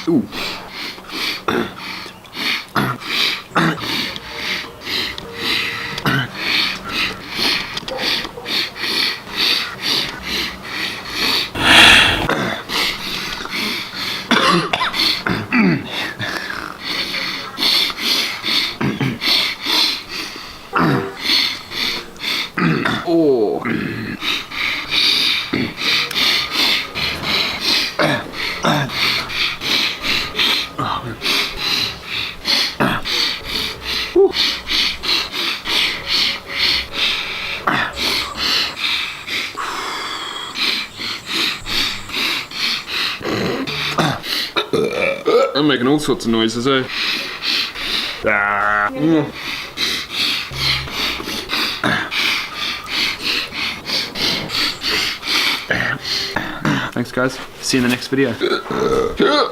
Ooh. Oh. I'm making all sorts of noises, eh? Thanks guys, see you in the next video.